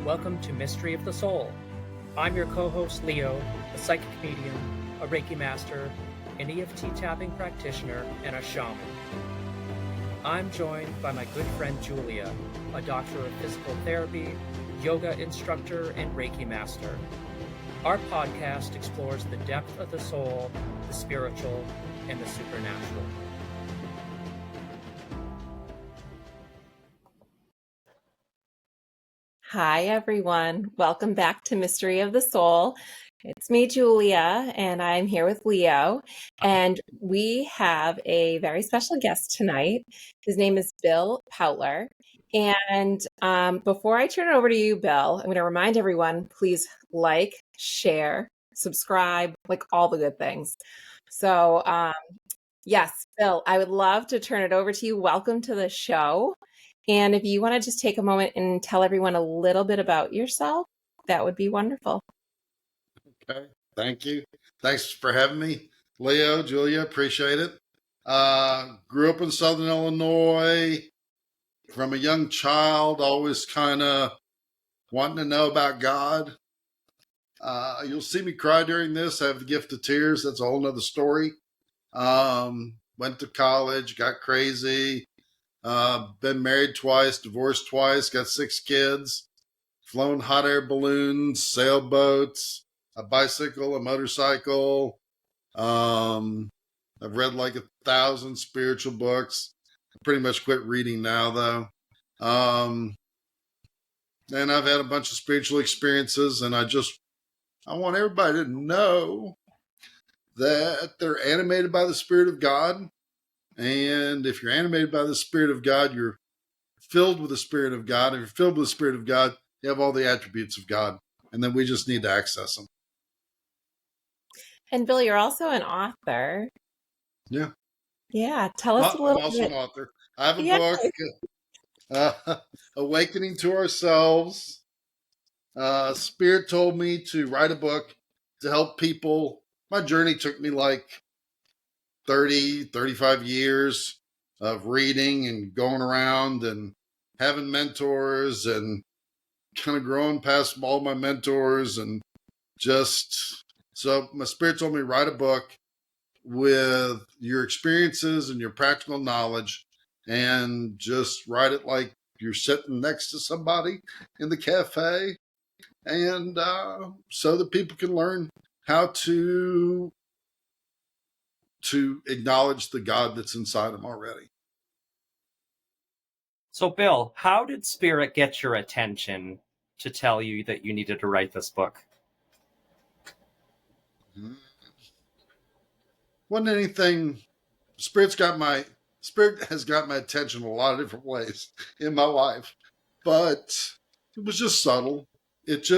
Welcome to Mystery of the Soul. I'm your co-host Leo, a psychic medium, a Reiki master, an EFT tapping practitioner, and a shaman. I'm joined by my good friend Julia, a doctor of physical therapy, yoga instructor, and Reiki master. Our podcast explores the depth of the soul, the spiritual, and the supernatural. Hi, everyone. Welcome back to Mystery of the Soul. It's me, Julia, and I'm here with Leo. And we have a very special guest tonight. His name is Bill Pautler. And before I turn it over to you, Bill, I'm going to remind everyone, please like, share, subscribe, like all the good things. So, yes, Bill, I would love to turn it over to you. Welcome to the show. And if you want to just take a moment and tell everyone a little bit about yourself, that would be wonderful. Okay, thank you. Thanks for having me, Leo, Julia, appreciate it. Grew up in Southern Illinois. From a young child, always kind of wanting to know about God. You'll see me cry during this. I have the gift of tears. That's a whole nother story. Went to college, got crazy. Been married twice, divorced twice, got 6 kids, flown hot air balloons, sailboats, a bicycle, a motorcycle. I've read like 1,000 spiritual books. I pretty much quit reading now, though. And I've had a bunch of spiritual experiences, and I want everybody to know that they're animated by the Spirit of God. And if you're animated by the Spirit of God, you're filled with the Spirit of God. If you're filled with the Spirit of God, you have all the attributes of God. And then we just need to access them. And Bill, you're also an author. Yeah. Yeah. Tell us a little bit. I'm also an author. I have a book, Awakening to Ourselves. Spirit told me to write a book to help people. My journey took me like 35 years of reading and going around and having mentors and kind of growing past all my mentors. And so my spirit told me to write a book with your experiences and your practical knowledge, and just write it like you're sitting next to somebody in the cafe, and so that people can learn how to acknowledge the God that's inside them already. So, Bill, how did Spirit get your attention to tell you that you needed to write this book? Wasn't anything. Spirit has got my attention in a lot of different ways in my life, but it was just subtle. It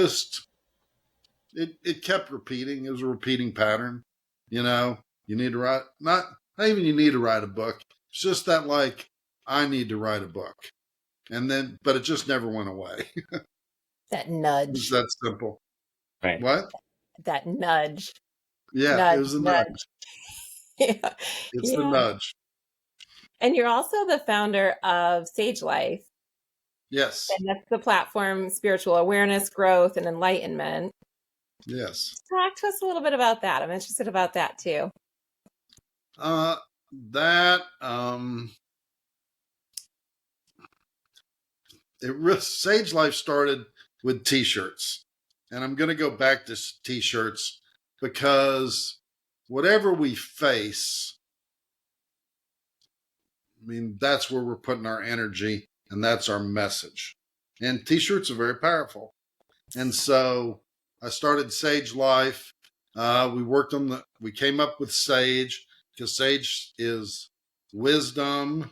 kept repeating. It was a repeating pattern. You need to write, not even you need to write a book. It's just that, like, I need to write a book. But it just never went away. That nudge. It's that simple. Right. What? That nudge. Yeah, it was a nudge. Yeah. It's the nudge. And you're also the founder of Sage Life. Yes. And that's the platform, spiritual awareness, growth, and enlightenment. Yes. Talk to us a little bit about that. I'm interested about that too. Sage Life started with t-shirts, and I'm going to go back to t-shirts because whatever we face, I mean, that's where we're putting our energy, and that's our message. And t-shirts are very powerful. And so I started Sage Life. We came up with Sage because Sage is wisdom.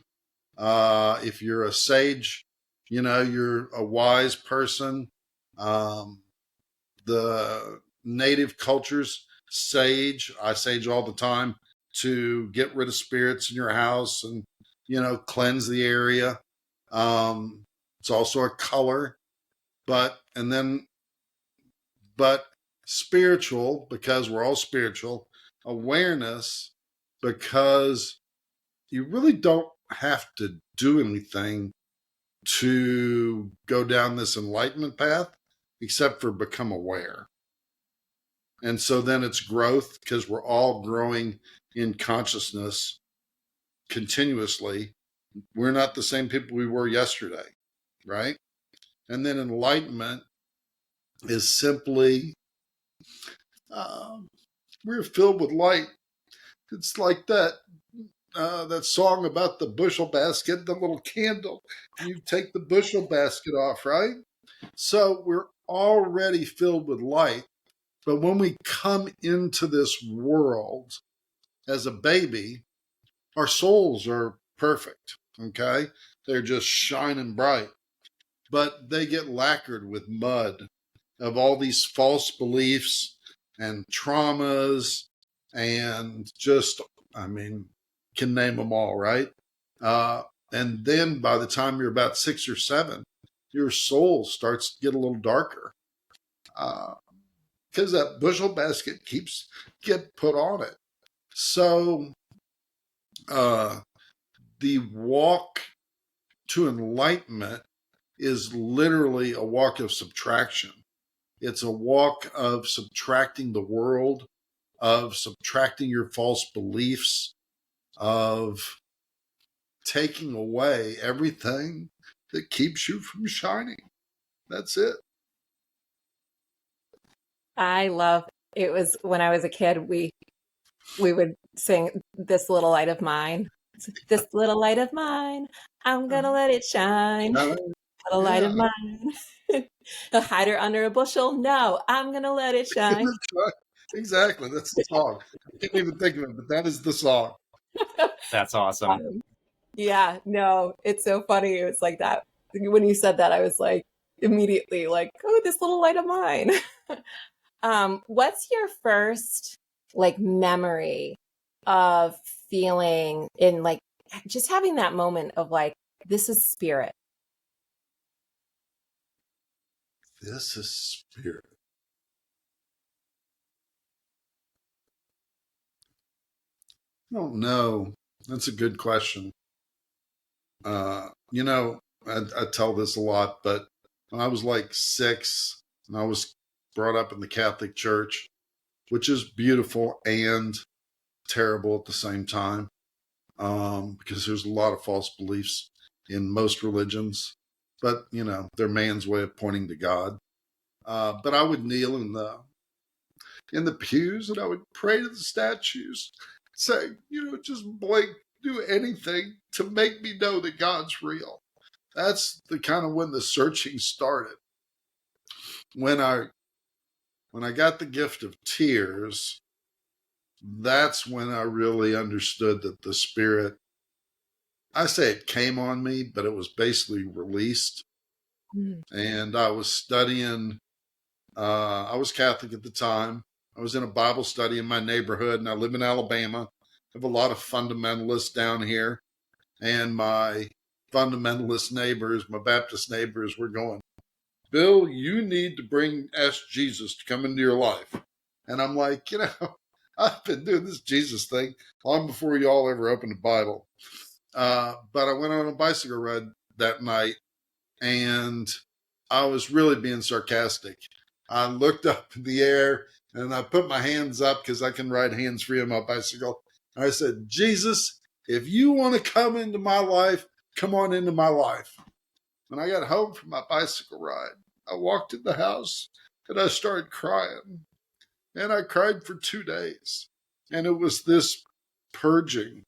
If you're a sage, you're a wise person. The native cultures sage. I sage all the time to get rid of spirits in your house and, cleanse the area. It's also a color, but spiritual, because we're all spiritual. Awareness, because you really don't have to do anything to go down this enlightenment path. except for become aware. And so then it's growth, because we're all growing in consciousness continuously. We're not the same people we were yesterday, right? And then enlightenment is simply we're filled with light. It's like that song about the bushel basket, the little candle. You take the bushel basket off, right? So we're already filled with light. But when we come into this world as a baby, our souls are perfect, okay? They're just shining bright. But they get lacquered with mud of all these false beliefs and traumas and just, I mean, can name them all, right? And then by the time you're about 6 or 7, your soul starts to get a little darker because that bushel basket keeps get put on it. So the walk to enlightenment is literally a walk of subtraction. It's a walk of subtracting the world, of subtracting your false beliefs, of taking away everything that keeps you from shining. That's it. I love it. Was when I was a kid, we would sing "This Little Light of Mine." This little light of mine, I'm gonna let it shine. Little light of Yeah. mine. Hide her under a bushel. No, I'm gonna let it shine. That's right. Exactly. That's the song. I can't even think of it, but that is the song. That's awesome. Yeah, no, it's so funny. It was like that. When you said that, I was like immediately like, oh, this little light of mine. What's your first like memory of feeling in like just having that moment of like, this is spirit? This is spirit. I don't know. That's a good question. You know, I tell this a lot, but when I was like 6 and I was brought up in the Catholic Church, which is beautiful and terrible at the same time, because there's a lot of false beliefs in most religions, but you know, they're man's way of pointing to God. But I would kneel in the pews and I would pray to the statues, say, you know, just blink, do anything to make me know that God's real. That's the kind of when the searching started. When I got the gift of tears, that's when I really understood that the spirit, I say it came on me, but it was basically released. Mm. And I was studying, I was Catholic at the time. I was in a Bible study in my neighborhood, and I live in Alabama. I have a lot of fundamentalists down here. And my fundamentalist neighbors, my Baptist neighbors, were going, Bill, you need to ask Jesus to come into your life. And I'm like, you know, I've been doing this Jesus thing long before y'all ever opened the Bible. But I went on a bicycle ride that night, and I was really being sarcastic. I looked up in the air and I put my hands up because I can ride hands free on my bicycle. I said, Jesus, if you want to come into my life, come on into my life. When I got home from my bicycle ride, I walked in the house and I started crying. And I cried for 2 days. And it was this purging.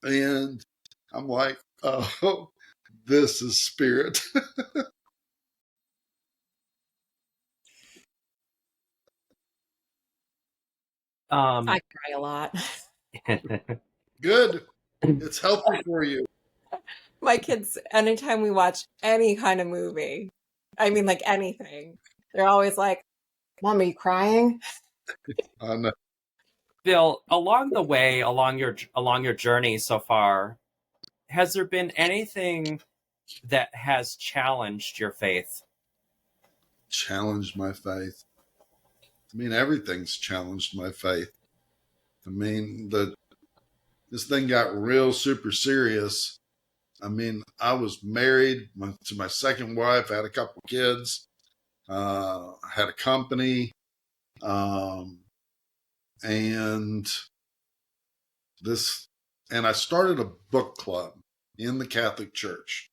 And I'm like, oh, this is spirit. I cry a lot. Good. It's healthy for you. My kids, anytime we watch any kind of movie, I mean, like anything, they're always like, Mom, are you crying? I know. Bill, along the way, along your journey so far, has there been anything that has challenged your faith? Challenged my faith. I mean, everything's challenged my faith. I mean, this thing got real super serious. I mean, I was married to my second wife. I had a couple kids. had a company, and I started a book club in the Catholic Church.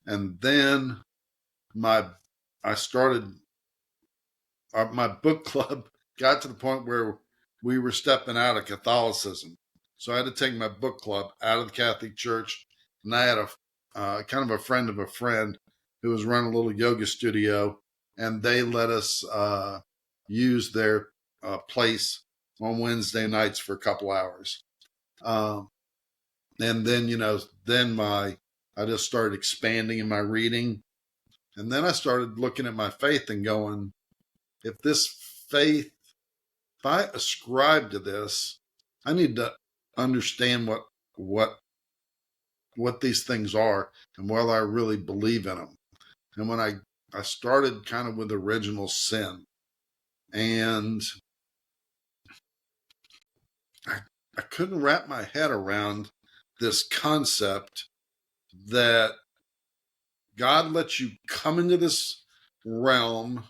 And then I started my book club got to the point where we were stepping out of Catholicism. So I had to take my book club out of the Catholic Church. And I had a kind of a friend of a friend who was running a little yoga studio, and they let us use their place on Wednesday nights for a couple hours. And then, I just started expanding in my reading. And then I started looking at my faith and going, if this faith, if I ascribe to this, I need to understand what these things are and whether I really believe in them. And when I started kind of with original sin, and I couldn't wrap my head around this concept that God lets you come into this realm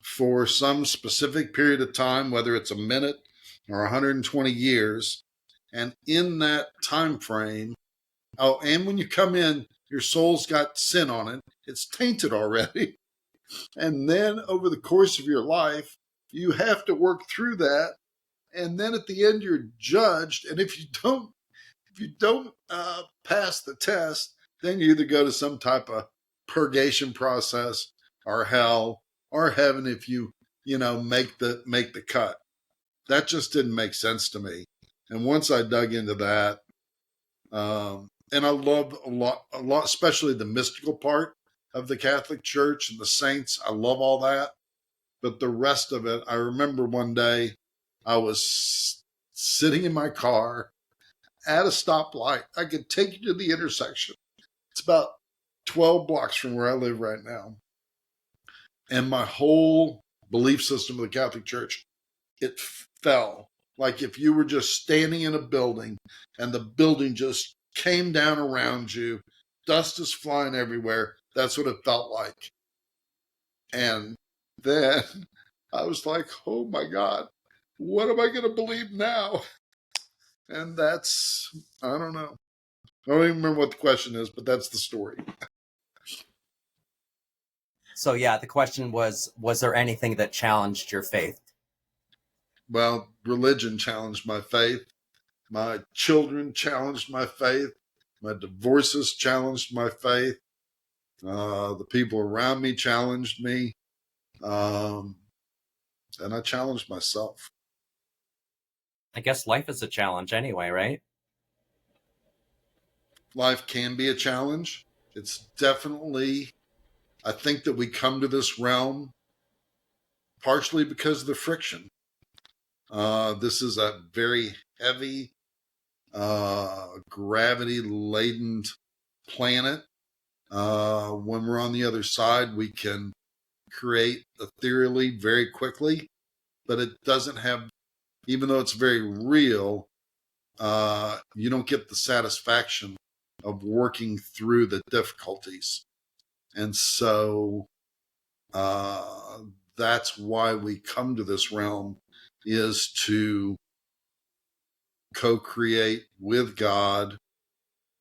for some specific period of time, whether it's a minute or 120 years. And in that time frame, and when you come in, your soul's got sin on it. It's tainted already. And then over the course of your life, you have to work through that. And then at the end, you're judged. And if you don't pass the test, then you either go to some type of purgation process or hell or heaven if you make the cut. That just didn't make sense to me. And once I dug into that, and I love a lot, especially the mystical part of the Catholic Church and the saints. I love all that. But the rest of it, I remember one day I was sitting in my car at a stoplight. I could take you to the intersection. It's about 12 blocks from where I live right now. And my whole belief system of the Catholic Church, it fell. Like if you were just standing in a building and the building just came down around you, dust is flying everywhere. That's what it felt like. And then I was like, oh my God, what am I going to believe now? And I don't know. I don't even remember what the question is, but that's the story. So yeah, the question was there anything that challenged your faith? Well, religion challenged my faith. My children challenged my faith. My divorces challenged my faith. The people around me challenged me. And I challenged myself. I guess life is a challenge anyway, right? Life can be a challenge. It's definitely, I think that we come to this realm partially because of the friction. This is a very heavy, gravity-laden planet. When we're on the other side, we can create ethereally very quickly, but it doesn't have, even though it's very real, you don't get the satisfaction of working through the difficulties. And so that's why we come to this realm, is to co-create with God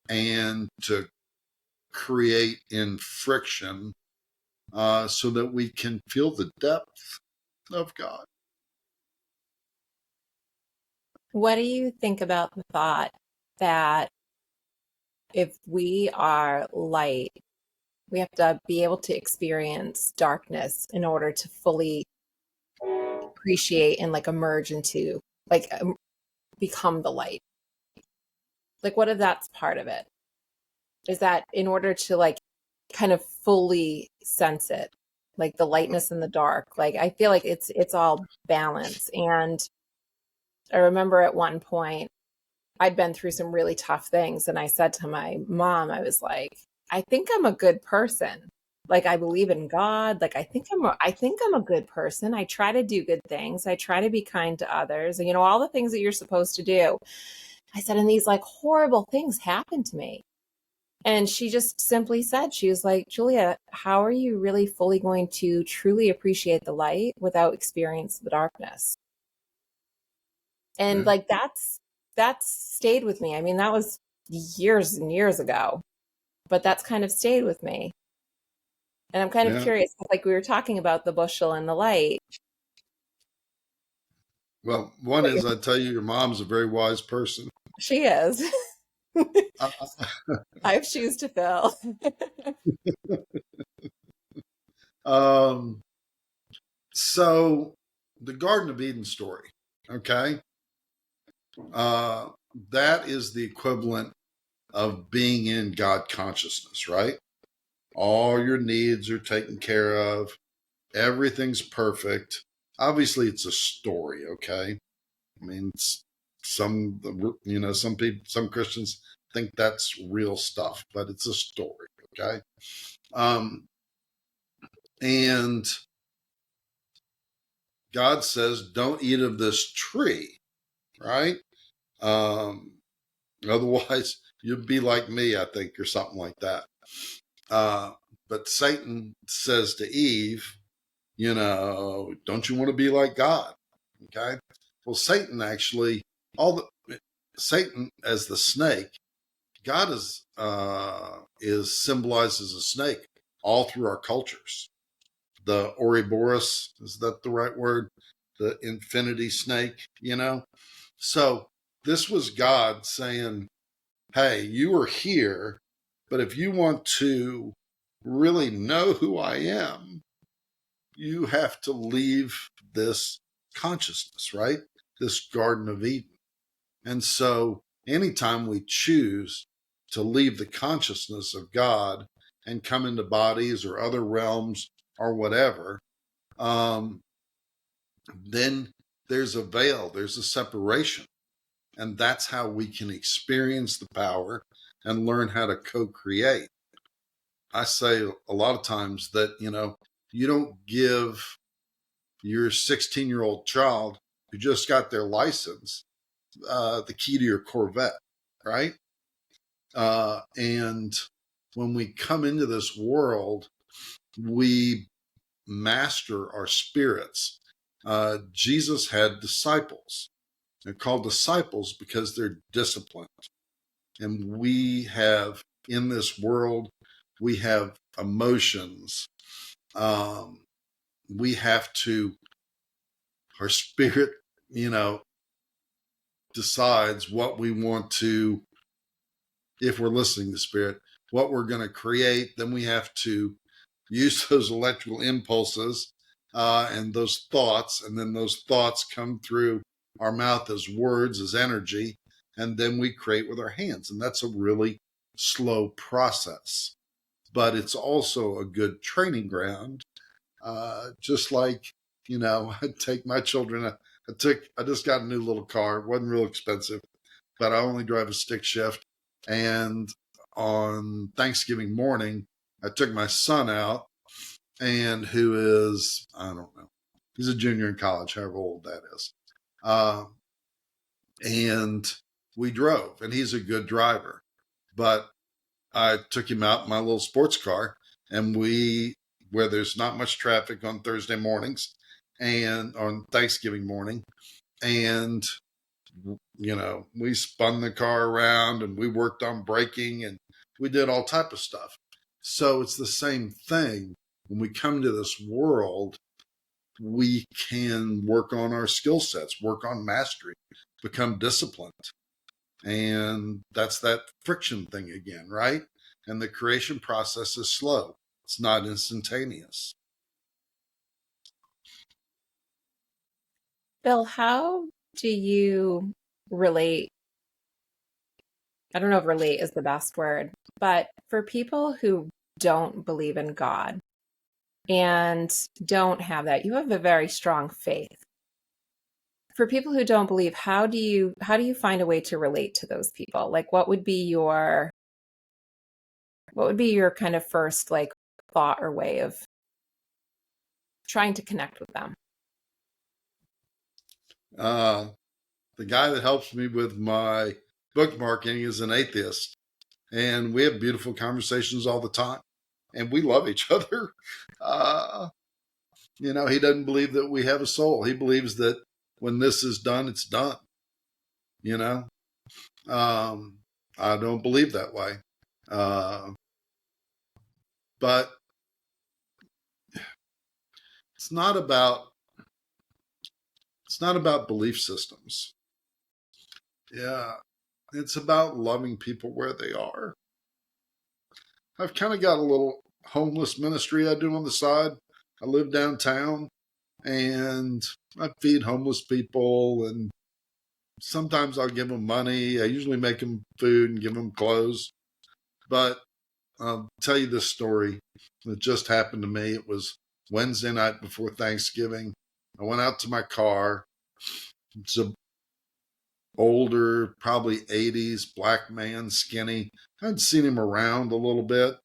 and to create in friction so that we can feel the depth of God. What do you think about the thought that if we are light, we have to be able to experience darkness in order to fully appreciate and like emerge into, like, become the light? Like, what if that's part of it? Is that in order to like kind of fully sense it, like the lightness and the dark? Like, I feel like it's all balance. And I remember at one point I'd been through some really tough things, and I said to my mom, I was like, I think I'm a good person. Like, I believe in God. Like, I think I'm a good person. I try to do good things. I try to be kind to others, and all the things that you're supposed to do. I said, and these like horrible things happened to me. And she just simply said, she was like, Julia, how are you really fully going to truly appreciate the light without experiencing the darkness? And Yeah. like that's stayed with me. I mean, that was years and years ago, but that's kind of stayed with me. And I'm kind of Yeah. curious, like we were talking about the bushel and the light. Well, one is, I tell you, your mom's a very wise person. She is. Uh, I have shoes to fill. um, so the Garden of Eden story, okay? Uh, that is the equivalent of being in God consciousness, right? All your needs are taken care of. Everything's perfect. Obviously, it's a story, okay? I mean, some, some people, some Christians think that's real stuff, but it's a story, okay? Um, and God says, don't eat of this tree, right? Um, otherwise, you'd be like me, I think, or something like that. Uh, but Satan says to Eve, don't you want to be like God? Okay. Well, Satan actually, Satan as the snake, God is symbolized as a snake all through our cultures. The Ouroboros, is that the right word? The infinity snake. So this was God saying, hey, you are here, but if you want to really know who I am, you have to leave this consciousness, right? This Garden of Eden. And so anytime we choose to leave the consciousness of God and come into bodies or other realms or whatever, um, then there's a veil, there's a separation. And that's how we can experience the power and learn how to co-create. I say a lot of times that, you don't give your 16-year-old child who just got their license the key to your Corvette, right? And when we come into this world, we master our spirits. Jesus had disciples. They're called disciples because they're disciplined. And we have, in this world, we have emotions. We have to, our spirit, decides what we want to, if we're listening to spirit, what we're going to create. Then we have to use those electrical impulses and those thoughts. And then those thoughts come through our mouth as words, as energy. And then we create with our hands. And that's a really slow process. But it's also a good training ground. Just like, I take my children. I just got a new little car. It wasn't real expensive, but I only drive a stick shift. And on Thanksgiving morning, I took my son out, and who is, I don't know, he's a junior in college, however old that is. And we drove, and he's a good driver. But I took him out in my little sports car, and where there's not much traffic on Thursday mornings and on Thanksgiving morning, and we spun the car around and we worked on braking and we did all type of stuff. So it's the same thing. When we come to this world, we can work on our skill sets, work on mastery, become disciplined. And that's that friction thing again, right? And the creation process is slow. It's not instantaneous. Bill, how do you relate? I don't know if relate is the best word, but for people who don't believe in God and don't have that, you have a very strong faith. For people who don't believe, how do you find a way to relate to those people? Like what would be your kind of first like thought or way of trying to connect with them? The guy that helps me with my bookmarking is an atheist. And we have beautiful conversations all the time. And we love each other. He doesn't believe that we have a soul. He believes that when this is done, it's done. I don't believe that way. But it's not about belief systems. Yeah. It's about loving people where they are. I've kind of got a little homeless ministry I do on the side. I live downtown and I feed homeless people, and sometimes I'll give them money. I usually make them food and give them clothes. But I'll tell you this story that just happened to me. It was Wednesday night before Thanksgiving. I went out to my car. It's a older, probably 80s, black man, skinny. I'd seen him around a little bit,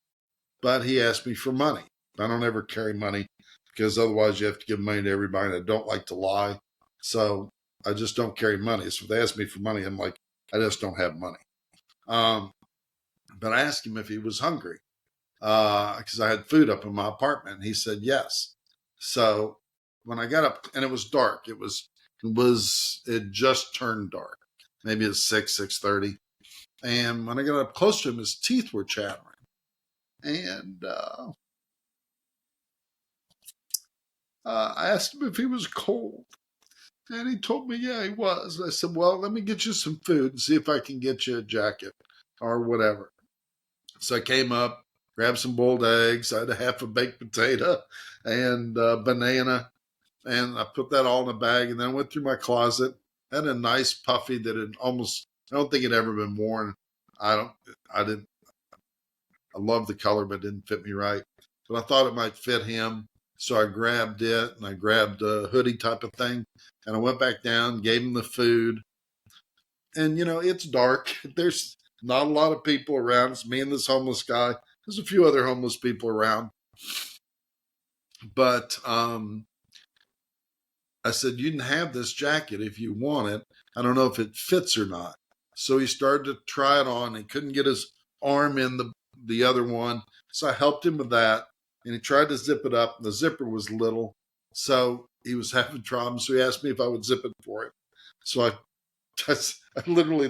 but he asked me for money. I don't ever carry money because otherwise you have to give money to everybody, and I don't like to lie. So I just don't carry money. So if they ask me for money, I'm like, I just don't have money. But I asked him if he was hungry because I had food up in my apartment. And he said yes. So when I got up, and it was dark, it just turned dark. Maybe it's 6:30. And when I got up close to him, his teeth were chattering. And I asked him if he was cold. And he told me, yeah, he was. I said, well, let me get you some food and see if I can get you a jacket or whatever. So I came up, grabbed some boiled eggs. I had a half a baked potato and banana. And I put that all in a bag. And then I went through my closet. I had a nice puffy that I don't think it had ever been worn. I love the color, but it didn't fit me right. But I thought it might fit him. So I grabbed it, and I grabbed a hoodie type of thing. And I went back down, gave him the food. And, it's dark. There's not a lot of people around. It's me and this homeless guy. There's a few other homeless people around. But I said, you can have this jacket if you want it. I don't know if it fits or not. So he started to try it on. He couldn't get his arm in the other one. So I helped him with that. And he tried to zip it up. The zipper was little. So he was having problems. So he asked me if I would zip it for him. So I literally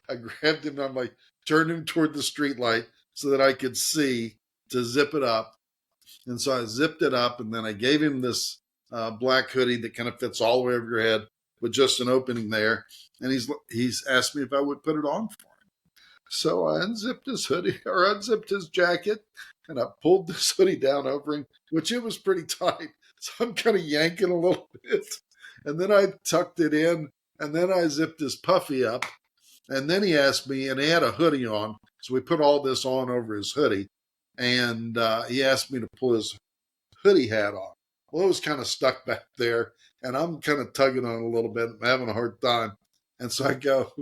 I grabbed him and turned him toward the street light so that I could see to zip it up. And so I zipped it up, and then I gave him this black hoodie that kind of fits all the way over your head with just an opening there. And he's asked me if I would put it on for him. So I unzipped his jacket, and I pulled this hoodie down over him, which it was pretty tight. So I'm kind of yanking a little bit. And then I tucked it in, and then I zipped his puffy up. And then he asked me, and he had a hoodie on. So we put all this on over his hoodie. And he asked me to pull his hoodie hat on. Well, it was kind of stuck back there, and I'm kind of tugging on it a little bit. I'm having a hard time. And so I go,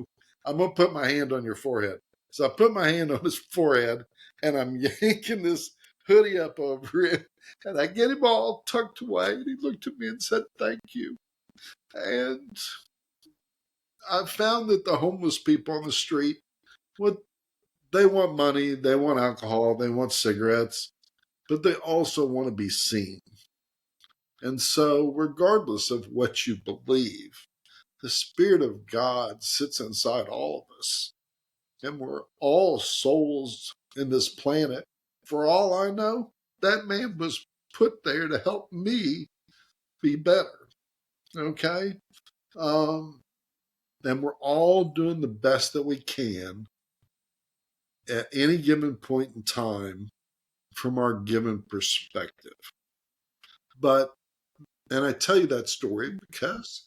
I'm going to put my hand on your forehead. So I put my hand on his forehead, and I'm yanking this hoodie up over it, and I get him all tucked away, and he looked at me and said, thank you. And I found that the homeless people on the street, they want money, they want alcohol, they want cigarettes, but they also want to be seen. And so, regardless of what you believe, the Spirit of God sits inside all of us. And we're all souls in this planet. For all I know, that man was put there to help me be better. Okay? And we're all doing the best that we can at any given point in time from our given perspective. And I tell you that story because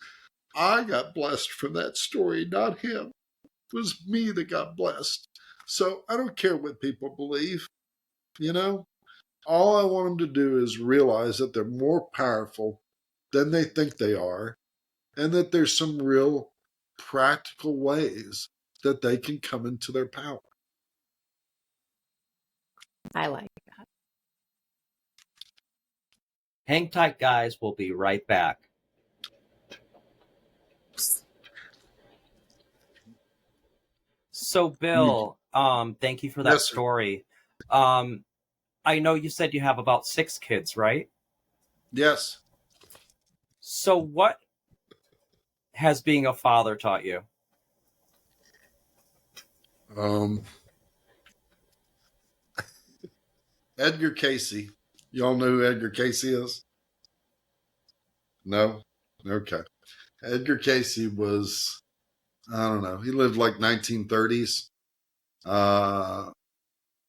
I got blessed from that story, not him. It was me that got blessed. So I don't care what people believe, All I want them to do is realize that they're more powerful than they think they are, and that there's some real practical ways that they can come into their power. I like that. Hang tight, guys. We'll be right back. So, Bill, Thank you for that Yes, sir. story. I know you said you have about 6 kids, right? Yes. So what has being a father taught you? Edgar Casey. Y'all know who Edgar Casey is? No? Okay. Edgar Casey was, I don't know, he lived like 1930s.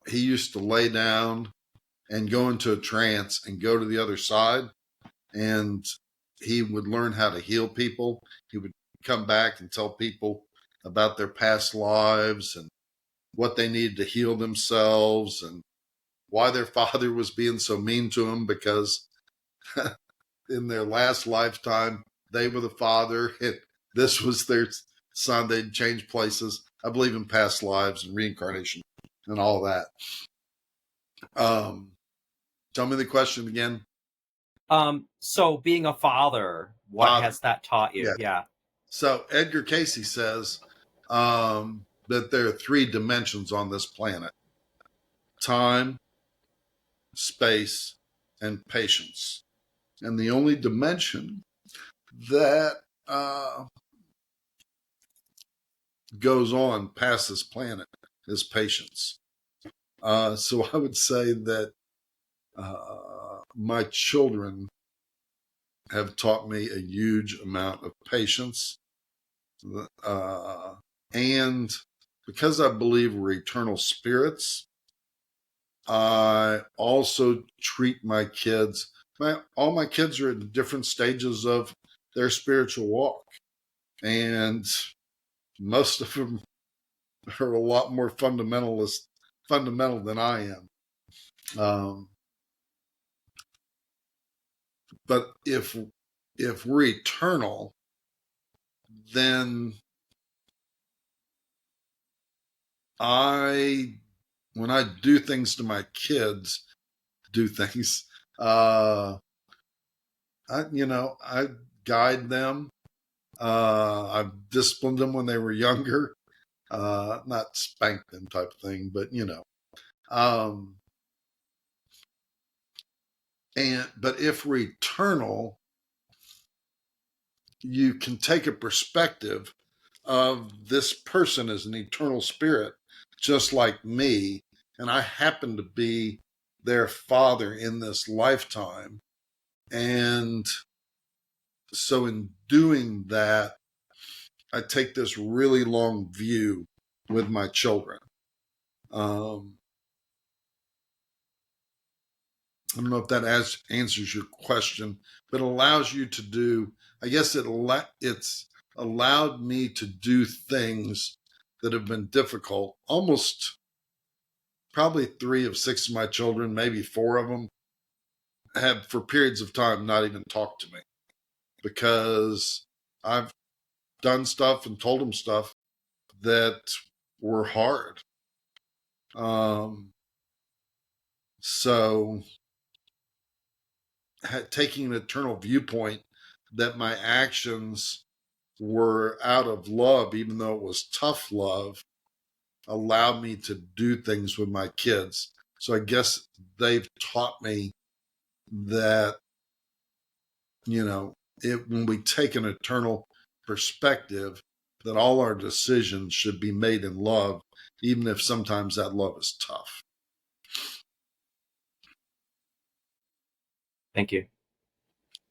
He used to lay down and go into a trance and go to the other side. And he would learn how to heal people. He would come back and tell people about their past lives and what they needed to heal themselves and why their father was being so mean to them because in their last lifetime, they were the father and this was their son. They'd changed places. I believe in past lives and reincarnation and all that. Tell me the question again. So being a father, what Father. has that taught you? Yeah. Yeah. So Edgar Casey says that there are 3 dimensions on this planet: time, space, and patience. And the only dimension that goes on past this planet is patience. So I would say that my children have taught me a huge amount of patience. And because I believe we're eternal spirits, I also treat my kids, all my kids are at different stages of their spiritual walk. And most of them are a lot more fundamental than I am. But if we're eternal, then when I do things to my kids, I guide them. I've disciplined them when they were younger, not spanked them type of thing, but but if we're eternal, you can take a perspective of this person as an eternal spirit, just like me, and I happen to be their father in this lifetime. And so in doing that, I take this really long view with my children. I don't know if that answers your question, but it allows you to do, I guess it's allowed me to do things that have been difficult. Almost probably 3 of 6 of my children, maybe 4 of them, have for periods of time not even talked to me because I've done stuff and told them stuff that were hard. So taking an eternal viewpoint that my actions were out of love, even though it was tough love, allowed me to do things with my kids. So I guess they've taught me that, when we take an eternal perspective, that all our decisions should be made in love, even if sometimes that love is tough. Thank you.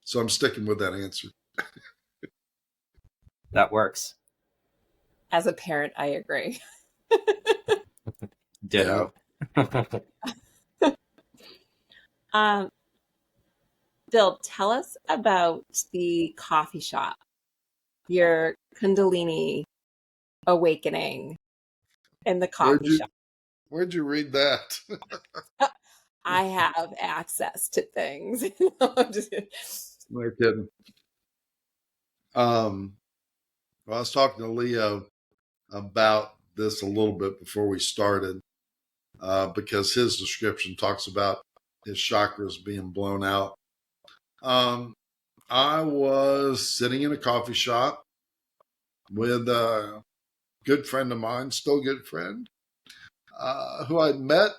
So I'm sticking with that answer. That works. As a parent, I agree. Ditto. Bill, tell us about the coffee shop, your kundalini awakening in the coffee shop. Where'd you read that? I have access to things. I'm just kidding. No kidding. Well, I was talking to Leo about this a little bit before we started, because his description talks about his chakras being blown out. I was sitting in a coffee shop with a good friend of mine, still a good friend, who I met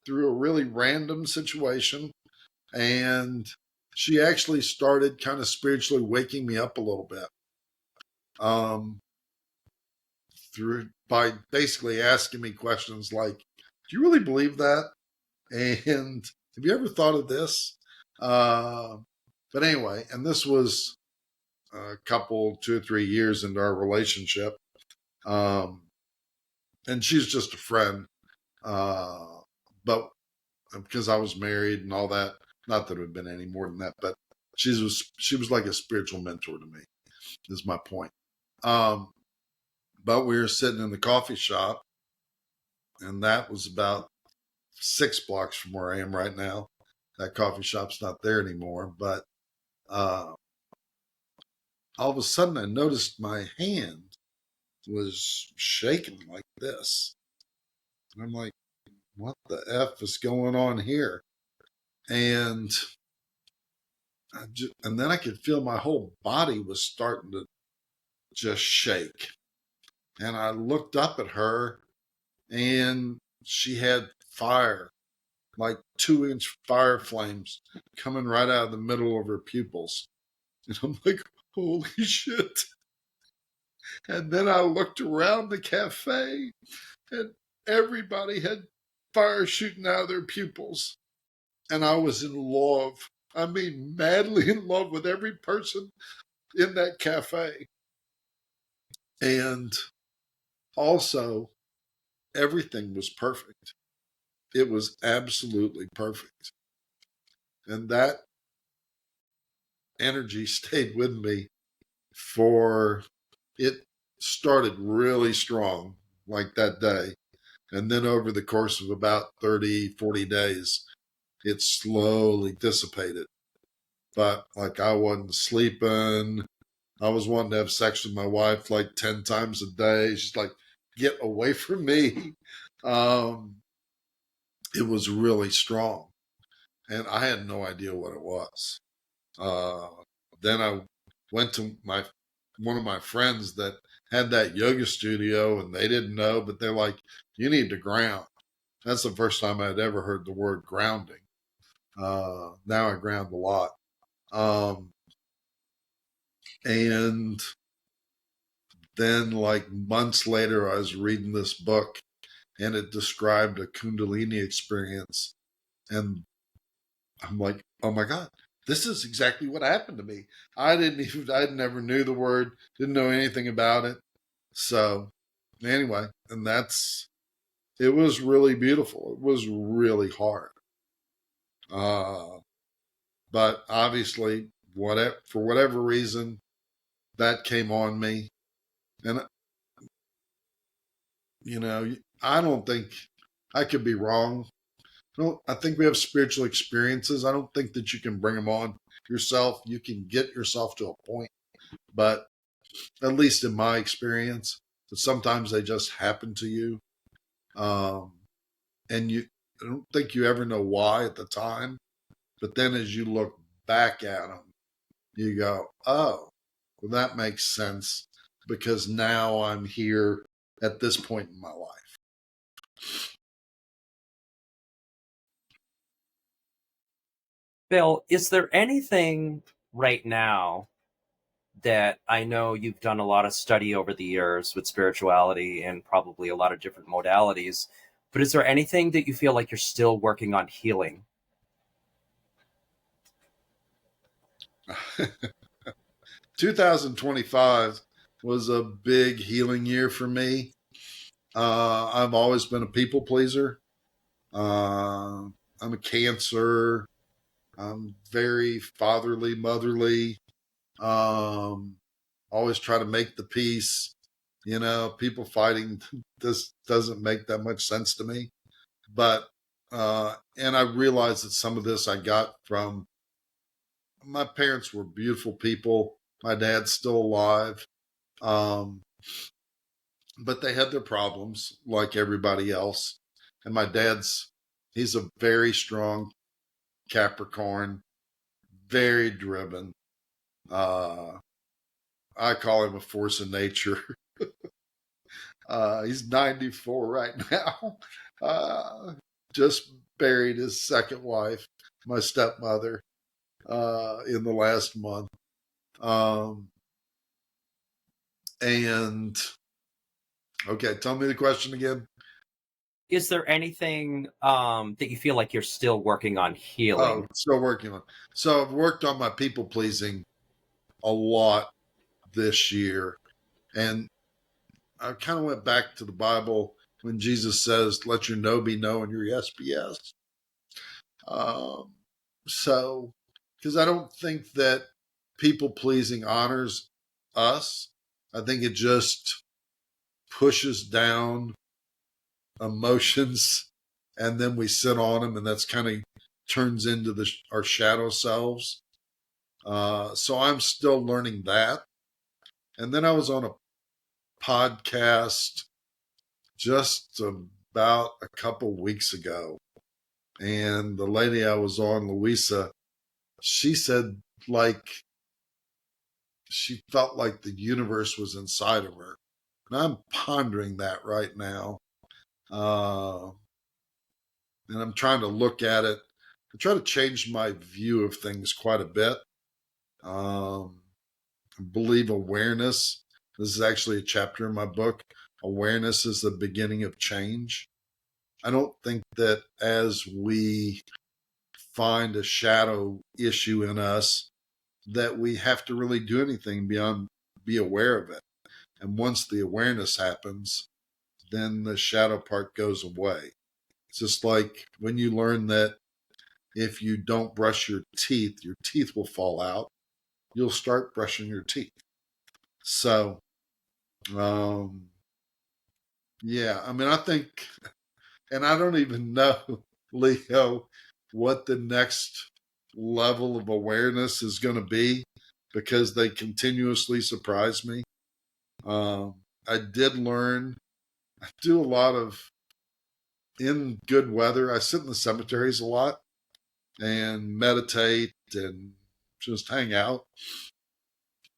through a really random situation. And she actually started kind of spiritually waking me up a little bit. Through by basically asking me questions like, "Do you really believe that?" And "Have you ever thought of this?" But anyway, and this was a couple, 2 or 3 years into our relationship. And she's just a friend. But because I was married and all that, not that it had been any more than that, but she was like a spiritual mentor to me, is my point. But we were sitting in the coffee shop, and that was about 6 blocks from where I am right now. That coffee shop's not there anymore, but all of a sudden I noticed my hand was shaking like this. And I'm like, what the F is going on here? And and then I could feel my whole body was starting to just shake. And I looked up at her, and she had fire, like 2-inch fire flames coming right out of the middle of her pupils. And I'm like, holy shit. And then I looked around the cafe, and everybody had fire shooting out of their pupils. And I was in love. I mean, madly in love with every person in that cafe. And also, everything was perfect. It was absolutely perfect. And that energy stayed with me it started really strong, like that day. And then over the course of about 30, 40 days, it slowly dissipated. But like I wasn't sleeping. I was wanting to have sex with my wife like 10 times a day. She's like, get away from me. It was really strong. And I had no idea what it was. Then I went to one of my friends that had that yoga studio, and they didn't know, but they're like, you need to ground. That's the first time I'd ever heard the word grounding. Now I ground a lot. And then like months later, I was reading this book, and it described a kundalini experience. And I'm like, oh my God, this is exactly what happened to me. I never knew the word, didn't know anything about it. So anyway, and it was really beautiful. It was really hard. But obviously, for whatever reason, that came on me. And, I don't think, I could be wrong. I think we have spiritual experiences. I don't think that you can bring them on yourself. You can get yourself to a point, but at least in my experience, sometimes they just happen to you. And I don't think you ever know why at the time, but then as you look back at them, you go, oh, well, that makes sense because now I'm here at this point in my life. Bill, is there anything right now that I know you've done a lot of study over the years with spirituality and probably a lot of different modalities, but is there anything that you feel like you're still working on healing? 2025 was a big healing year for me. I've always been a people pleaser. I'm a Cancer. I'm very fatherly, motherly. Always try to make the peace. People fighting this doesn't make that much sense to me. But and I realized that some of this I got from my parents were beautiful people. My dad's still alive. But they had their problems like everybody else. And he's a very strong Capricorn, very driven. I call him a force of nature. He's 94 right now. Just buried his second wife, my stepmother, in the last month. And okay, tell me the question again. Is there anything that you feel like you're still working on healing? Oh, still working on. So I've worked on my people pleasing a lot this year, and I kind of went back to the Bible when Jesus says, "Let your no be no and your yes be yes." So, because I don't think that people pleasing honors us, I think it just pushes down emotions, and then we sit on them, and that's kind of turns into our shadow selves. So I'm still learning that. And then I was on a podcast just about a couple weeks ago, and the lady I was on, Louisa, she said like she felt like the universe was inside of her. And I'm pondering that right now. And I'm trying to look at it. I try to change my view of things quite a bit. I believe awareness. This is actually a chapter in my book. Awareness is the beginning of change. I don't think that as we find a shadow issue in us, that we have to really do anything beyond be aware of it. And once the awareness happens, then the shadow part goes away. It's just like when you learn that if you don't brush your teeth will fall out. You'll start brushing your teeth. So, yeah, I mean, I think, and I don't even know, Leo, what the next level of awareness is going to be because they continuously surprise me. I did learn, I do a lot of, in good weather, I sit in the cemeteries a lot and meditate and just hang out.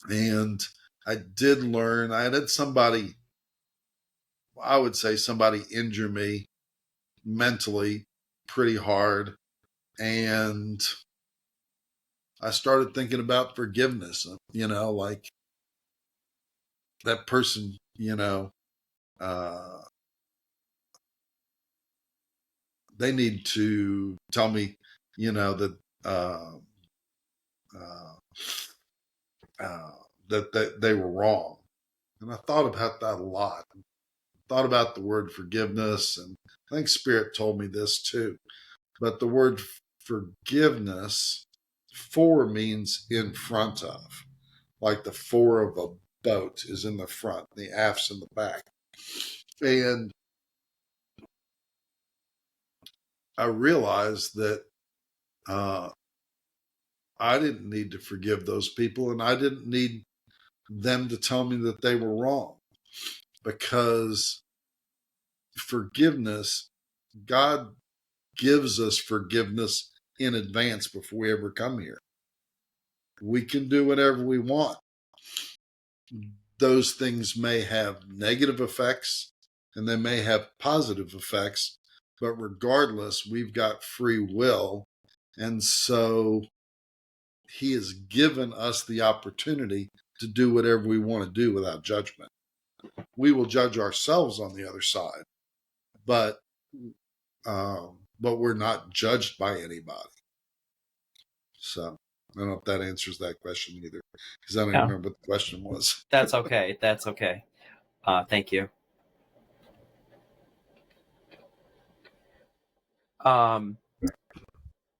And I did learn, I had somebody, I would say somebody injure me mentally pretty hard. And I started thinking about forgiveness, like that person, they need to tell me, that, uh, that they were wrong. And I thought about that a lot. Thought about the word forgiveness, and I think Spirit told me this too. But the word forgiveness, for means in front of, like the fore of a boat is in the front, the aft's in the back. And I realized that I didn't need to forgive those people, and I didn't need them to tell me that they were wrong, because forgiveness, God gives us forgiveness in advance before we ever come here. We can do whatever we want. Those things may have negative effects and they may have positive effects, but regardless, we've got free will. And so he has given us the opportunity to do whatever we want to do without judgment. We will judge ourselves on the other side, but we're not judged by anybody. So I don't know if that answers that question either, because I don't even remember what the question was. That's okay. That's okay. Thank you.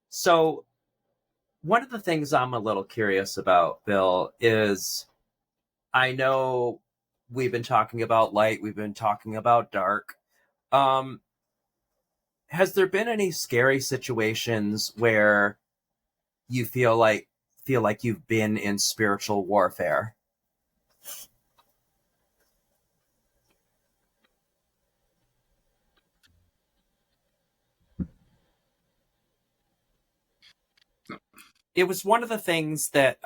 So one of the things I'm a little curious about, Bill, is I know we've been talking about light, we've been talking about dark. Has there been any scary situations where you feel like you've been in spiritual warfare? It was one of the things that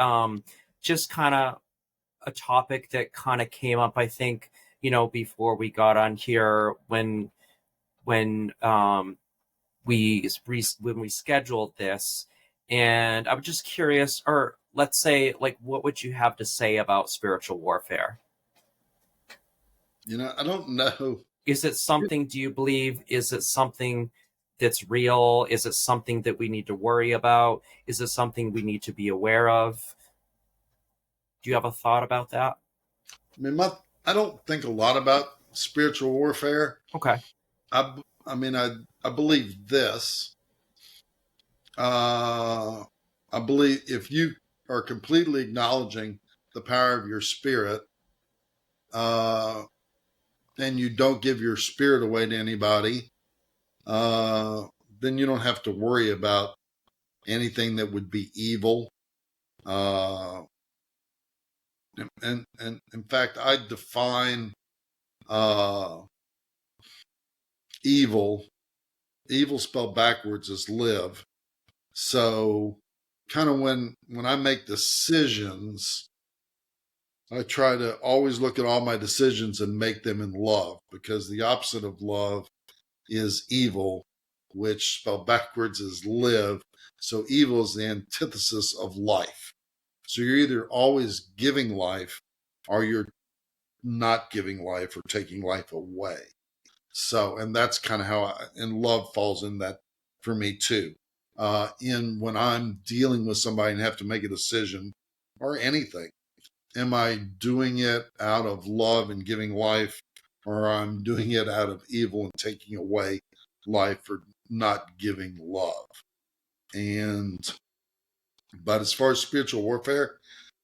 just kind of a topic that kind of came up, I think, before we got on here, when when we scheduled this, and I'm just curious, or let's say, like, what would you have to say about spiritual warfare? I don't know. Is it something, do you believe, is it something that's real? Is it something that we need to worry about? Is it something we need to be aware of? Do you have a thought about that? I mean, I don't think a lot about spiritual warfare. Okay. I believe this. I believe if you are completely acknowledging the power of your spirit, and you don't give your spirit away to anybody, then you don't have to worry about anything that would be evil. And in fact, I define evil spelled backwards as live. So kind of when I make decisions, I try to always look at all my decisions and make them in love, because the opposite of love is evil, which spelled backwards is live. So evil is the antithesis of life. So you're either always giving life or you're not giving life or taking life away. So, and that's kind of how and love falls in that for me too. In when I'm dealing with somebody and have to make a decision or anything, am I doing it out of love and giving life, or I'm doing it out of evil and taking away life or not giving love? But as far as spiritual warfare,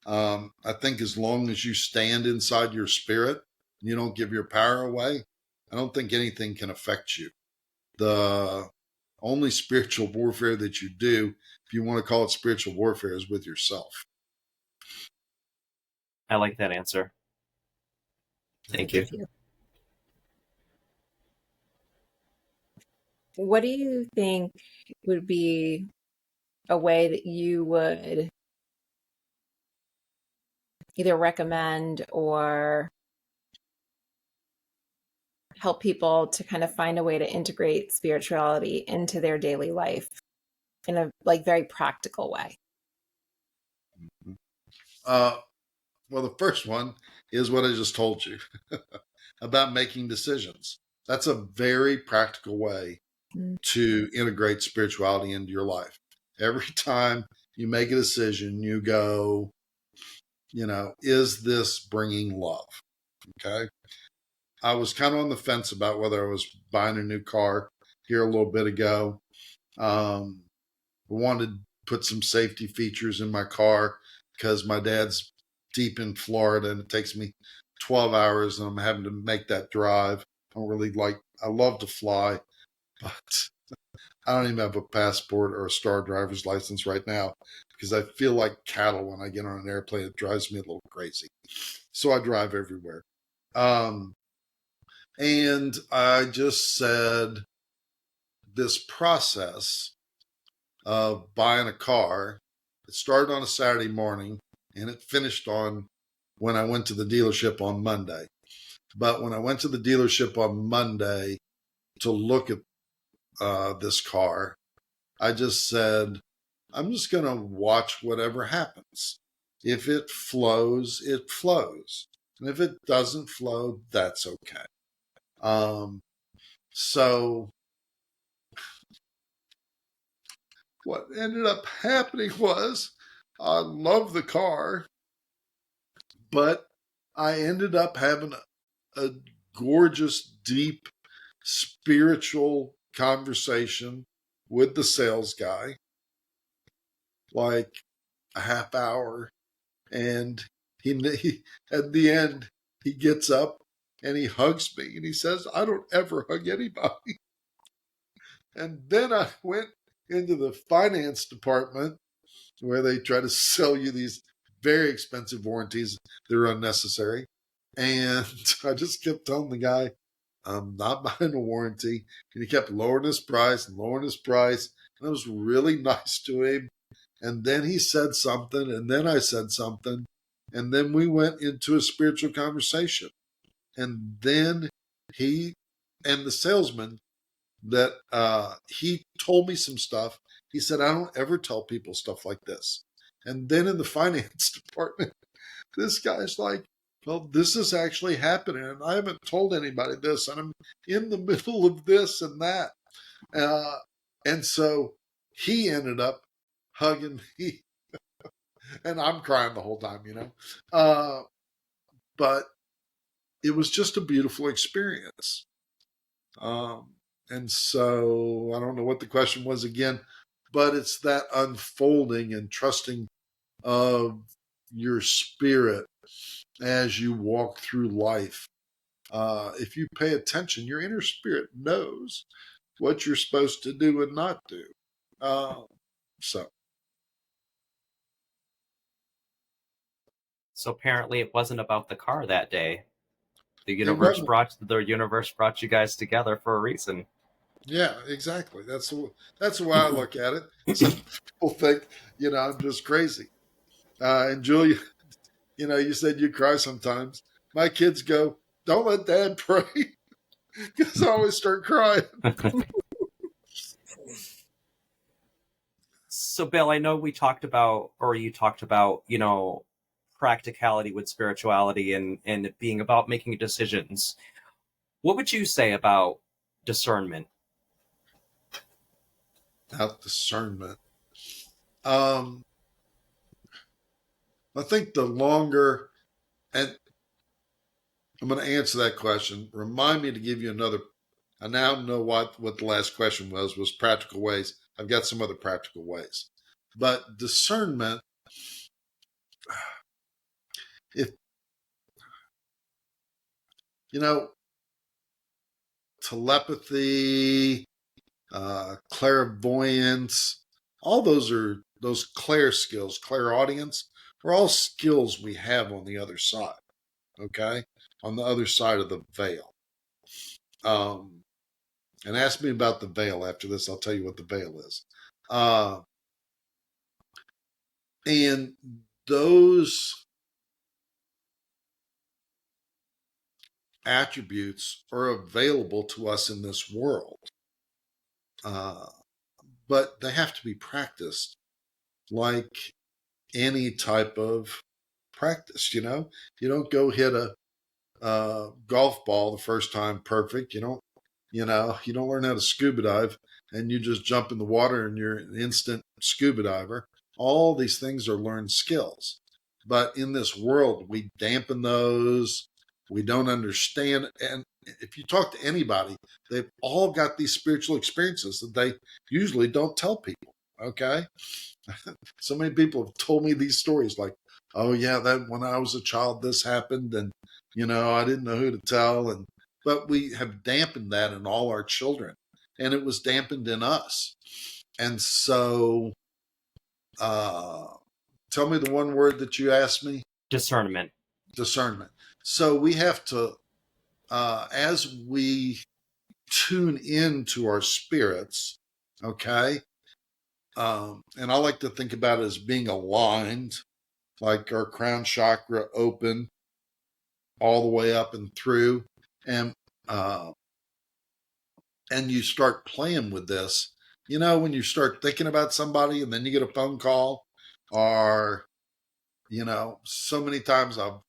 I think as long as you stand inside your spirit, and you don't give your power away, I don't think anything can affect you. The only spiritual warfare that you do, if you want to call it spiritual warfare, is with yourself. I like that answer. Thank you. What do you think would be a way that you would either recommend or help people to kind of find a way to integrate spirituality into their daily life in a very practical way? Well, the first one is what I just told you about making decisions. That's a very practical way to integrate spirituality into your life. Every time you make a decision, you go, is this bringing love? Okay. I was kind of on the fence about whether I was buying a new car here a little bit ago. I wanted to put some safety features in my car because my dad's deep in Florida and it takes me 12 hours and I'm having to make that drive. I love to fly, but I don't even have a passport or a star driver's license right now because I feel like cattle when I get on an airplane. It drives me a little crazy. So I drive everywhere. And I just said this process of buying a car, it started on a Saturday morning and it finished on when I went to the dealership on Monday. But when I went to the dealership on Monday to look at this car, I just said, I'm just going to watch whatever happens. If it flows, it flows. And if it doesn't flow, that's okay. So what ended up happening was I love the car, but I ended up having a gorgeous, deep, spiritual conversation with the sales guy, like a half hour. And he at the end, he gets up and he hugs me and he says, I don't ever hug anybody. And then I went into the finance department where they try to sell you these very expensive warranties that are unnecessary. And I just kept telling the guy, I'm not buying a warranty. And he kept lowering his price and lowering his price. And I was really nice to him. And then he said something, and then I said something. And then we went into a spiritual conversation. And then he and the salesman that he told me some stuff. He said, I don't ever tell people stuff like this. And then in the finance department, this guy's like, well, this is actually happening, and I haven't told anybody this, and I'm in the middle of this and that. And so he ended up hugging me, and I'm crying the whole time, but it was just a beautiful experience. And so I don't know what the question was again, but it's that unfolding and trusting of your spirit as you walk through life. If you pay attention, your inner spirit knows what you're supposed to do and not do. So apparently it wasn't about the car that day. The it universe wasn't. brought you guys together for a reason. Yeah, exactly. That's the way I look at it. Some people think, I'm just crazy. And Julia, you said you cry sometimes. My kids go, don't let Dad pray, because I always start crying. So, Bill, I know you talked about, practicality with spirituality and it being about making decisions. What would you say about discernment? About discernment. I think the longer, and I'm going to answer that question. Remind me to give you another. I now know what the last question was practical ways. I've got some other practical ways. But discernment, if, telepathy, clairvoyance, all those clair skills, clairaudience, are all skills we have on the other side, okay? On the other side of the veil. And ask me about the veil after this. I'll tell you what the veil is. And those attributes are available to us in this world. But they have to be practiced like any type of practice, You don't go hit a golf ball the first time perfect. You don't learn how to scuba dive and you just jump in the water and you're an instant scuba diver. All these things are learned skills. But in this world, we dampen those. We don't understand. And if you talk to anybody, they've all got these spiritual experiences that they usually don't tell people. Okay. So many people have told me these stories like, oh yeah, that when I was a child, this happened. And, I didn't know who to tell. But we have dampened that in all our children, and it was dampened in us. And so, tell me the one word that you asked me. Discernment. Discernment. So we have to, as we tune into our spirits, okay, and I like to think about it as being aligned, like our crown chakra open all the way up and through, and you start playing with this. When you start thinking about somebody and then you get a phone call, or so many times I'm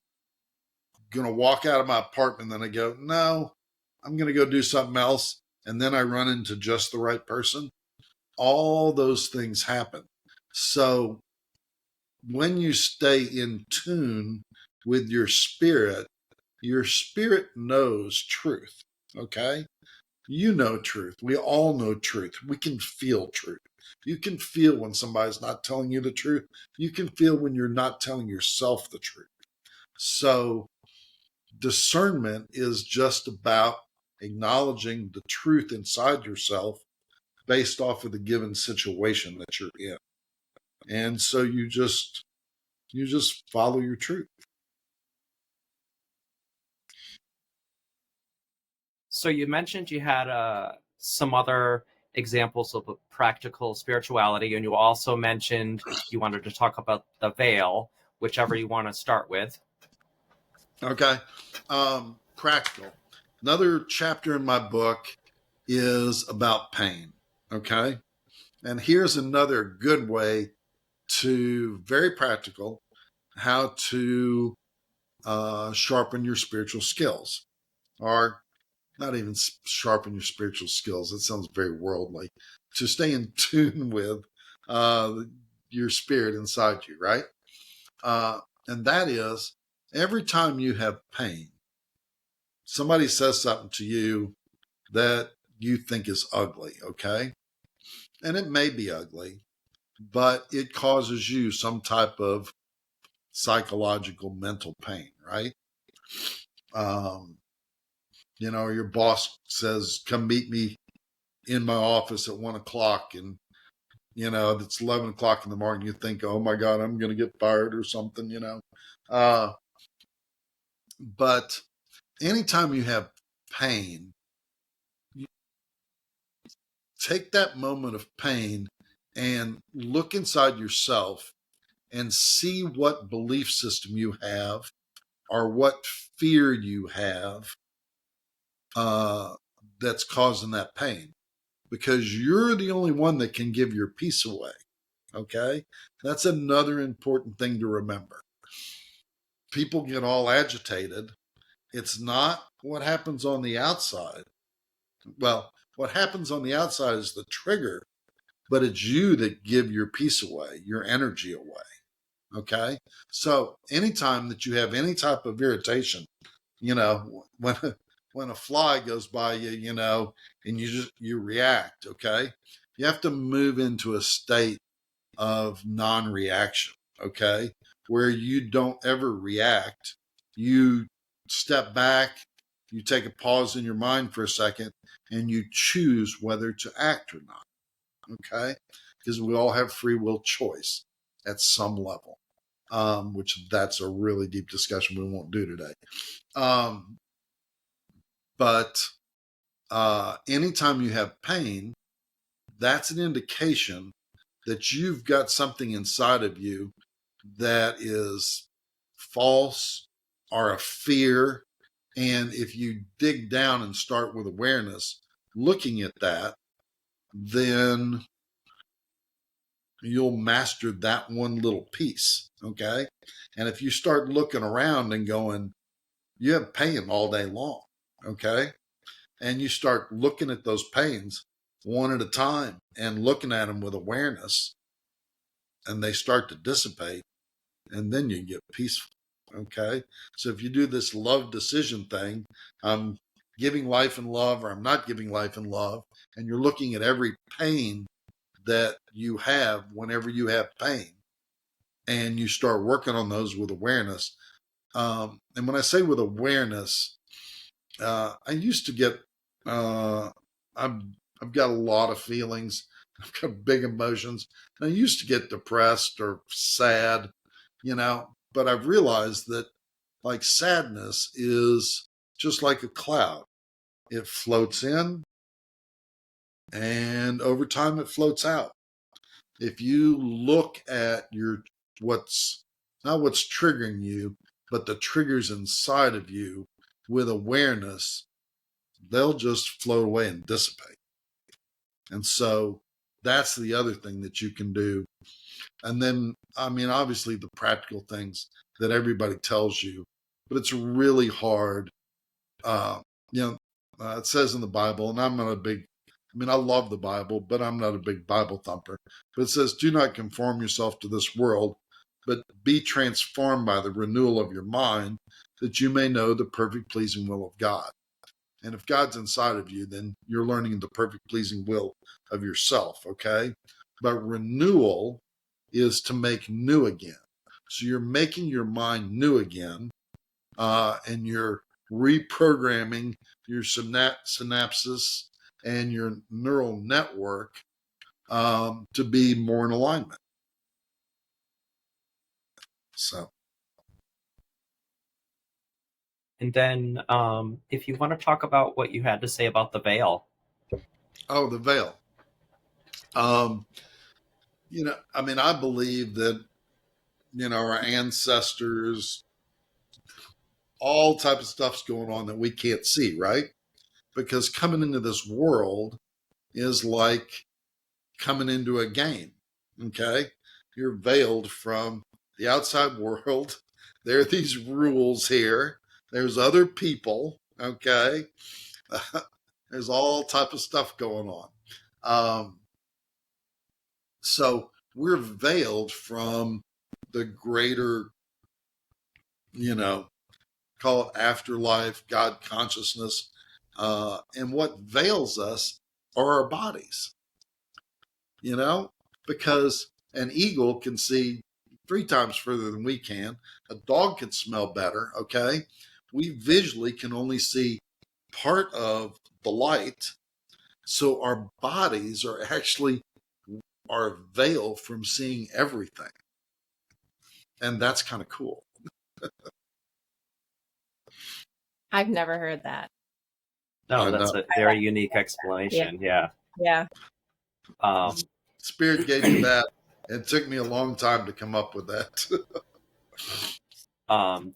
gonna walk out of my apartment and then I go, no, I'm gonna go do something else, and then I run into just the right person. All those things happen. So when you stay in tune with your spirit knows truth. Okay. You know truth. We all know truth. We can feel truth. You can feel when somebody's not telling you the truth. You can feel when you're not telling yourself the truth. So discernment is just about acknowledging the truth inside yourself based off of the given situation that you're in. And so you just follow your truth. So you mentioned you had some other examples of practical spirituality, and you also mentioned you wanted to talk about the veil, whichever you want to start with. Okay. Practical. Another chapter in my book is about pain. Okay. And here's another good way to, very practical, how to sharpen your spiritual skills, or not even sharpen your spiritual skills. That sounds very worldly. To stay in tune with your spirit inside you, right? And that is, every time you have pain, somebody says something to you that you think is ugly, okay? And it may be ugly, but it causes you some type of psychological mental pain, right? Your boss says, come meet me in my office at 1 o'clock, and it's 11 o'clock in the morning. You think, oh my God, I'm going to get fired or something, but anytime you have pain, you take that moment of pain and look inside yourself and see what belief system you have or what fear you have that's causing that pain, because you're the only one that can give your peace away. Okay. That's another important thing to remember. People get all agitated. It's not what happens on the outside. Well, what happens on the outside is the trigger, but it's you that give your peace away, your energy away. Okay. So anytime that you have any type of irritation, when a fly goes by you, and you react, okay, you have to move into a state of non-reaction, okay, where you don't ever react. You step back, you take a pause in your mind for a second, and you choose whether to act or not, okay, because we all have free will choice at some level, which that's a really deep discussion we won't do today. But anytime you have pain, that's an indication that you've got something inside of you that is false or a fear. And if you dig down and start with awareness, looking at that, then you'll master that one little piece. Okay. And if you start looking around and going, you have pain all day long. Okay. And you start looking at those pains one at a time and looking at them with awareness, and they start to dissipate, and then you get peaceful. Okay. So if you do this love decision thing, I'm giving life and love, or I'm not giving life and love, and you're looking at every pain that you have whenever you have pain, and you start working on those with awareness. And when I say with awareness, I used to get, I've got a lot of feelings. I've got big emotions. And I used to get depressed or sad, but I've realized that, like, sadness is just like a cloud. It floats in, and over time it floats out. If you look at what's not what's triggering you, but the triggers inside of you with awareness, they'll just float away and dissipate. And so that's the other thing that you can do. And then, obviously the practical things that everybody tells you, but it's really hard. It says in the Bible, and I'm not a big, I love the Bible, but I'm not a big Bible thumper. But it says, do not conform yourself to this world, but be transformed by the renewal of your mind, that you may know the perfect, pleasing will of God. And if God's inside of you, then you're learning the perfect, pleasing will of yourself, okay? But renewal is to make new again. So you're making your mind new again, and you're reprogramming your synapses and your neural network to be more in alignment. So. And then if you want to talk about what you had to say about the veil. Oh, the veil. I believe that, our ancestors, all type of stuff's going on that we can't see, right? because coming into this world is like coming into a game. Okay. You're veiled from the outside world. There are these rules here. There's other people. Okay. There's all type of stuff going on. So we're veiled from the greater, call it afterlife, God consciousness. And what veils us are our bodies, because an eagle can see 3 times further than we can. A dog can smell better. Okay. We visually can only see part of the light. So our bodies are actually our veil from seeing everything. And that's kind of cool. I've never heard that. No, that's a very unique explanation. Yeah. Yeah. Spirit gave me that. It took me a long time to come up with that.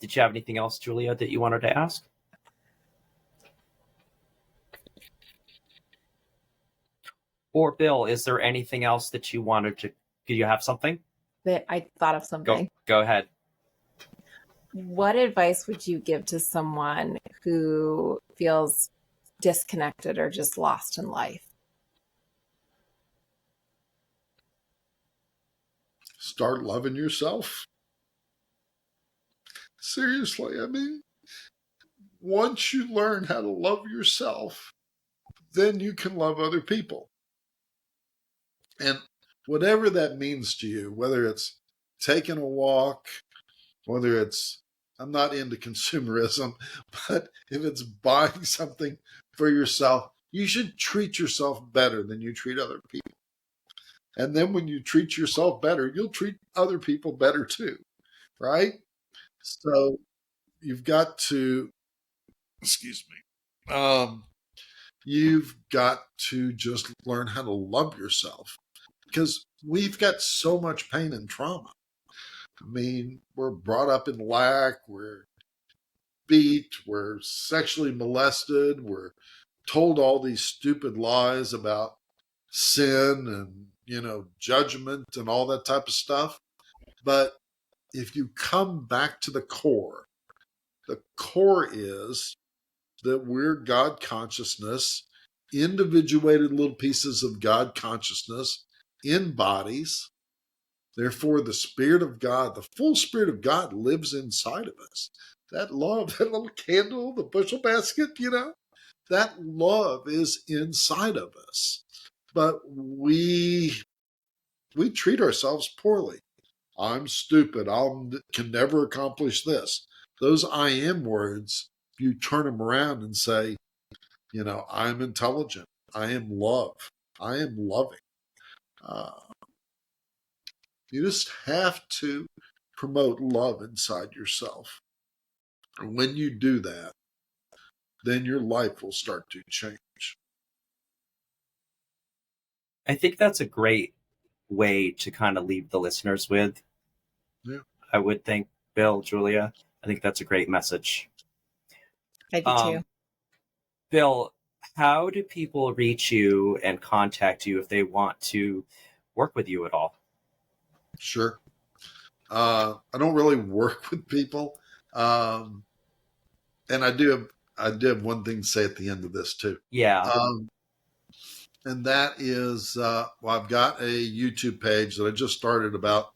Did you have anything else, Julia, that you wanted to ask? Or Bill, is there anything else that you wanted to? Do you have something? That I thought of something. Go ahead. What advice would you give to someone who feels disconnected or just lost in life? Start loving yourself. Seriously, I mean, once you learn how to love yourself, then you can love other people. And whatever that means to you, whether it's taking a walk, whether it's, I'm not into consumerism, but if it's buying something for yourself, you should treat yourself better than you treat other people. And then when you treat yourself better, you'll treat other people better too, right? So you've got to, you've got to just learn how to love yourself, because we've got so much pain and trauma. I mean, we're brought up in lack, we're beat, we're sexually molested, we're told all these stupid lies about sin and, judgment and all that type of stuff. But if you come back to the core is that we're God consciousness, individuated little pieces of God consciousness in bodies. Therefore, the Spirit of God, the full Spirit of God lives inside of us. That love, that little candle, the bushel basket, that love is inside of us. But we treat ourselves poorly. I'm stupid. I can never accomplish this. Those I am words, you turn them around and say, I'm intelligent. I am love. I am loving. You just have to promote love inside yourself. And when you do that, then your life will start to change. I think that's a great way to kind of leave the listeners with. Yeah. I would think, Bill, Julia, I think that's a great message. I do too. Bill, how do people reach you and contact you if they want to work with you at all? Sure. I don't really work with people. And I do have one thing to say at the end of this too. Yeah. And that is, I've got a YouTube page that I just started about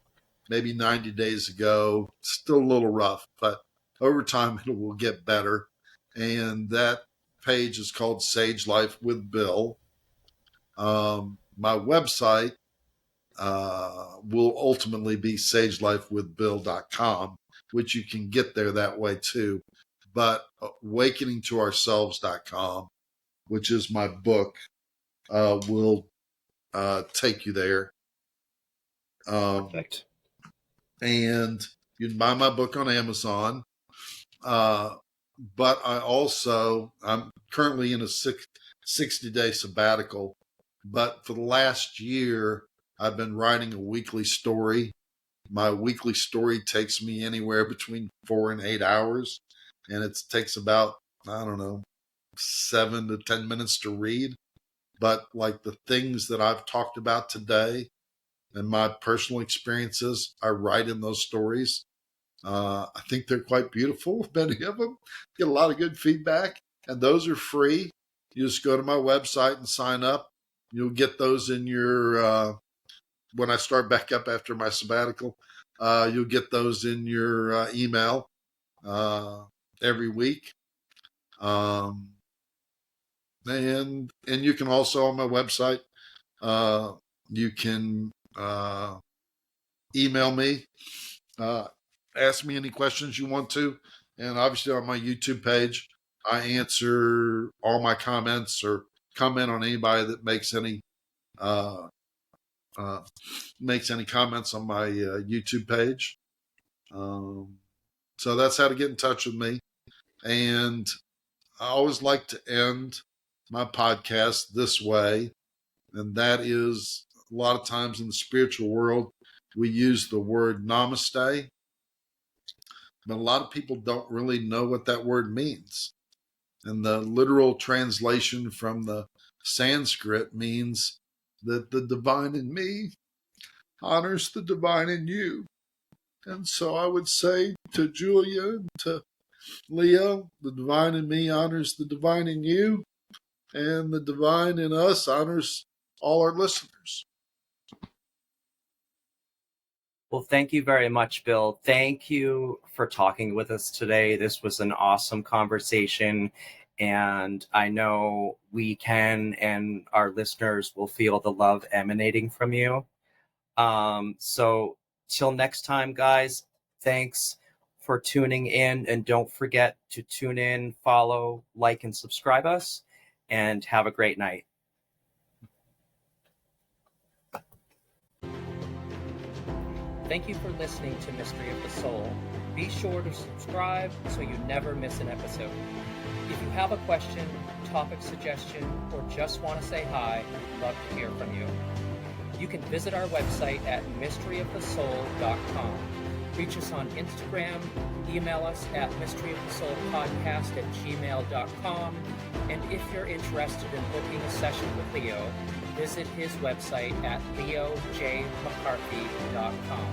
maybe 90 days ago. Still a little rough, but over time it will get better. And that page is called Sage Life with Bill. My website will ultimately be sagelifewithbill.com, which you can get there that way too. But awakeningtoourselves.com, which is my book, will take you there. Perfect. And you can buy my book on Amazon. But I'm currently in a 60-day sabbatical. But for the last year, I've been writing a weekly story. My weekly story takes me anywhere between 4 and 8 hours. And it takes about, 7 to 10 minutes to read. But like the things that I've talked about today and my personal experiences, I write in those stories. I think they're quite beautiful, many of them. Get a lot of good feedback, and those are free. You just go to my website and sign up. You'll get those in your, when I start back up after my sabbatical, you'll get those in your email every week. And you can also on my website, you can email me, ask me any questions you want to, and obviously on my YouTube page, I answer all my comments or comment on anybody that makes any comments on my YouTube page. So that's how to get in touch with me. And I always like to end my podcast this way, and that is a lot of times in the spiritual world, we use the word namaste, but a lot of people don't really know what that word means. And the literal translation from the Sanskrit means that the divine in me honors the divine in you. And so I would say to Julia and to Leo, the divine in me honors the divine in you, and the divine in us honors all our listeners. Well, thank you very much, Bill. Thank you for talking with us today. This was an awesome conversation, and I know we can and our listeners will feel the love emanating from you. So till next time, guys, thanks for tuning in, and don't forget to tune in, follow, like, and subscribe us, and have a great night. Thank you for listening to Mystery of the Soul. Be sure to subscribe so you never miss an episode. If you have a question, topic suggestion, or just want to say hi, we'd love to hear from you. You can visit our website at mysteryofthesoul.com. Reach us on Instagram, email us at mysteryofthesoulpodcast@gmail.com, and if you're interested in booking a session with Leo, visit his website at leojmccarthy.com.